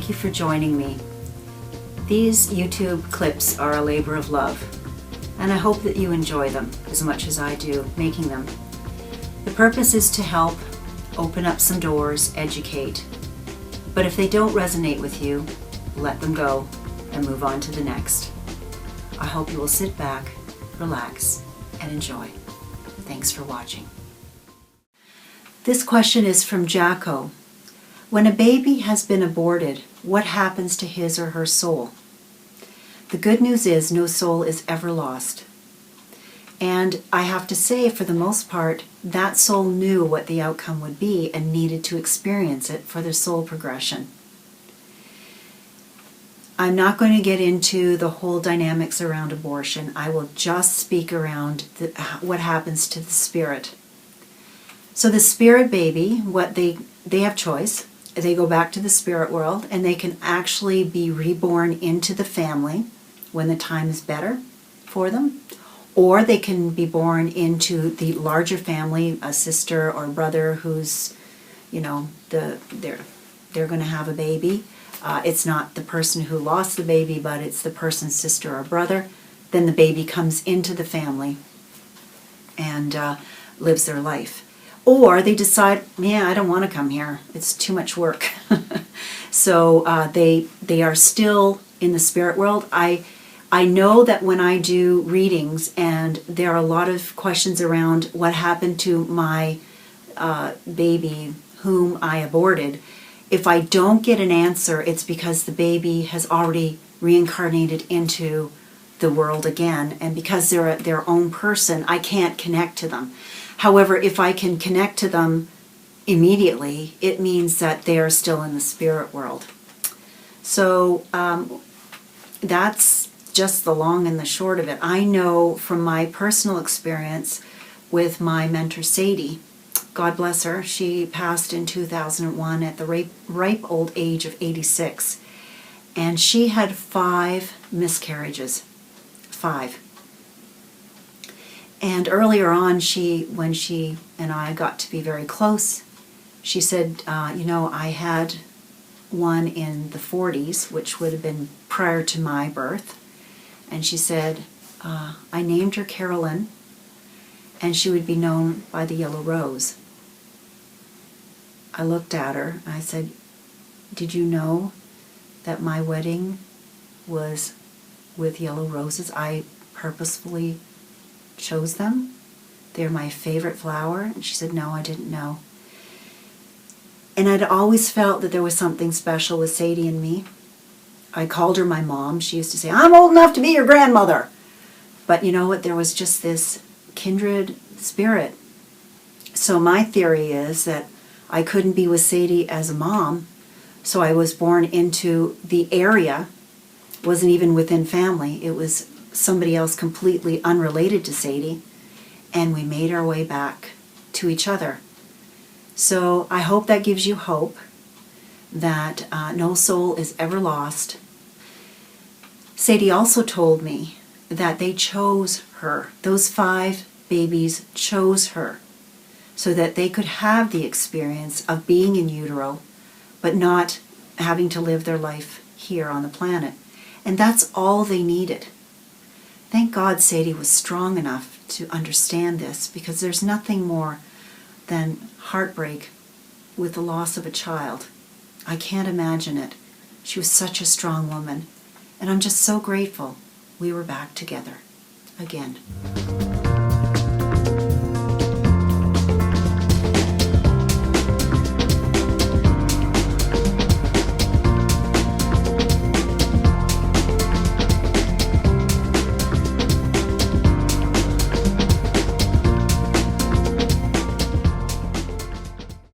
thank you for joining me. These YouTube clips are a labor of love, and I hope that you enjoy them as much as I do making them. The purpose is to help open up some doors, educate. But if they don't resonate with you, let them go and move on to the next. I hope you will sit back, relax, and enjoy. Thanks for watching. This question is from Jacko. When a baby has been aborted, what happens to his or her soul? The good news is no soul is ever lost. And I have to say, for the most part, that soul knew what the outcome would be and needed to experience it for their soul progression. I'm not going to get into the whole dynamics around abortion. I will just speak around what happens to the spirit. So the spirit baby, what they have choice. They go back to the spirit world and they can actually be reborn into the family when the time is better for them. Or they can be born into the larger family, a sister or brother who's, they're going to have a baby. It's not the person who lost the baby, but it's the person's sister or brother. Then the baby comes into the family and lives their life. Or they decide, I don't want to come here. It's too much work. So they are still in the spirit world. I know that when I do readings, and there are a lot of questions around what happened to my baby whom I aborted, if I don't get an answer, it's because the baby has already reincarnated into the world again, and because they're their own person, I can't connect to them. However, if I can connect to them immediately, it means that they are still in the spirit world. So that's just the long and the short of it. I know from my personal experience with my mentor Sadie, God bless her, she passed in 2001 at the ripe old age of 86. And she had 5 miscarriages. 5. And earlier on, when she and I got to be very close, she said, I had one in the 40s, which would have been prior to my birth. And she said, I named her Carolyn, and she would be known by the yellow rose. I looked at her, and I said, did you know that my wedding was with yellow roses? I purposefully chose them. They're my favorite flower. And she said, no, I didn't know. And I'd always felt that there was something special with Sadie and me. I called her my mom. She used to say, I'm old enough to be your grandmother. But you know what? There was just this kindred spirit. So my theory is that I couldn't be with Sadie as a mom, so I was born into the area. Wasn't even within family. It was somebody else completely unrelated to Sadie, and we made our way back to each other. So I hope that gives you hope that no soul is ever lost. Sadie also told me that they chose her. Those 5 babies chose her so that they could have the experience of being in utero, but not having to live their life here on the planet. And that's all they needed. Thank God Sadie was strong enough to understand this, because there's nothing more than heartbreak with the loss of a child. I can't imagine it. She was such a strong woman, and I'm just so grateful we were back together again.